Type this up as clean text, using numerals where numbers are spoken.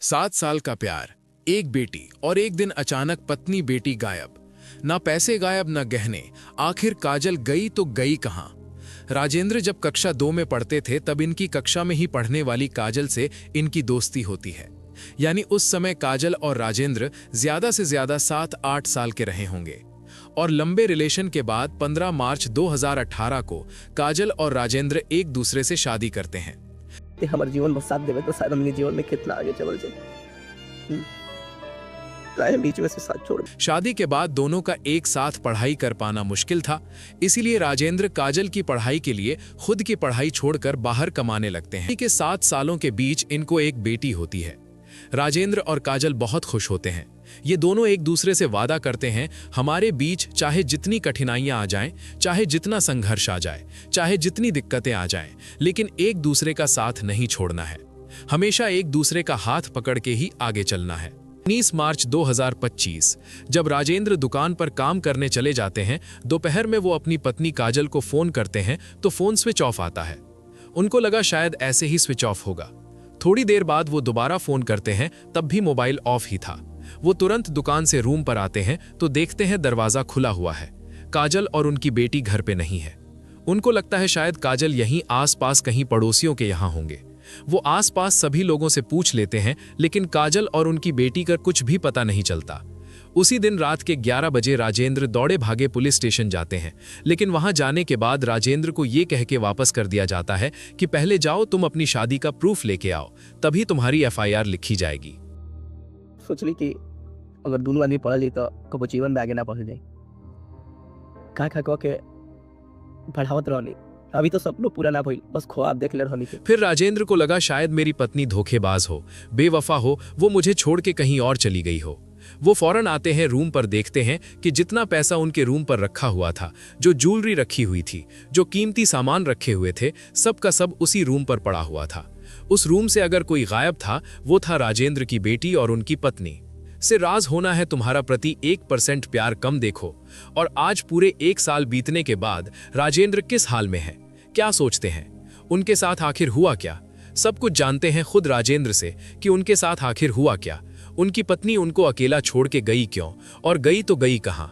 7 साल का प्यार, एक बेटी और एक दिन अचानक पत्नी बेटी गायब। ना पैसे गायब ना गहने। आखिर काजल गई तो गई कहां? राजेंद्र जब कक्षा 2 में पढ़ते थे तब इनकी कक्षा में ही पढ़ने वाली काजल से इनकी दोस्ती होती है। यानी उस समय काजल और राजेंद्र ज्यादा से ज्यादा 7-8 साल के रहे होंगे। और लंबे रिलेशन के बाद 15 मार्च 2018 को काजल और राजेंद्र एक दूसरे से शादी करते हैं। हमारे जीवन में साथ देवे तो शायद हमने जीवन में कितना आगे चल जाए। बीच में से साथ छोड़। शादी के बाद दोनों का एक साथ पढ़ाई कर पाना मुश्किल था, इसीलिए राजेंद्र काजल की पढ़ाई के लिए खुद की पढ़ाई छोड़कर बाहर कमाने लगते हैं। के 7 सालों के बीच इनको एक बेटी होती है। राजेंद्र और काजल बहुत खुश होते हैं। ये दोनों एक दूसरे से वादा करते हैं, हमारे बीच चाहे जितनी कठिनाइयां आ जाएं, चाहे जितना संघर्ष आ जाए, चाहे जितनी दिक्कतें आ जाएं, लेकिन एक दूसरे का साथ नहीं छोड़ना है। हमेशा एक दूसरे का हाथ पकड़ के ही आगे चलना है। 19 मार्च 2025 जब राजेंद्र दुकान पर काम करने चले जाते हैं, दोपहर में वो अपनी पत्नी काजल को फोन करते हैं तो फोन स्विच ऑफ आता है। उनको लगा शायद ऐसे ही स्विच ऑफ होगा। थोड़ी देर बाद वो दोबारा फोन करते हैं, तब भी मोबाइल ऑफ ही था। वो तुरंत दुकान से रूम पर आते हैं तो देखते हैं दरवाजा खुला हुआ है। काजल और उनकी बेटी घर पे नहीं है। उनको लगता है शायद काजल यहीं आसपास कहीं पड़ोसियों के यहाँ होंगे। वो आसपास सभी लोगों से पूछ लेते हैं, लेकिन काजल और उनकी बेटी का कुछ भी पता नहीं चलता। उसी दिन रात के 11 बजे राजेंद्र दौड़े भागे पुलिस स्टेशन जाते हैं, लेकिन वहां जाने के बाद राजेंद्र को ये कह के वापस कर दिया जाता है कि पहले जाओ, तुम अपनी शादी का प्रूफ लेके आओ, तभी तुम्हारी FIR लिखी जाएगी। सोच ली कि अगर दोनों आदमी पढ़ ली तो कबो जीवन में आगे ना बढ़ जाए। का के बढ़ावत रहनी, अभी तो सपनों पूरा ना भइल, बस ख्वाब देख ले रहनी। फिर राजेंद्र को लगा शायद मेरी पत्नी धोखेबाज हो, बेवफा हो, वो मुझे छोड़ के कहीं और चली गई हो। वो फौरन आते हैं रूम पर, देखते हैं कि जितना पैसा उनके रूम पर रखा हुआ था, जो ज्वेलरी रखी हुई थी, जो कीमती सामान रखे हुए थे, सब का सब उसी रूम पर पड़ा हुआ था। उस रूम से अगर कोई गायब था, वो था राजेंद्र की बेटी और उनकी पत्नी। से राज होना है तुम्हारा प्रति 1% प्यार कम देखो। और आज पूरे 1 साल बीतने के बाद राजेंद्र किस हाल में है, क्या सोचते हैं, उनके साथ आखिर हुआ क्या? सब कुछ जानते हैं खुद राजेंद्र से कि उनके साथ आखिर हुआ क्या। उनकी पत्नी उनको अकेला छोड़ के गई क्यों, और गई तो गई कहां?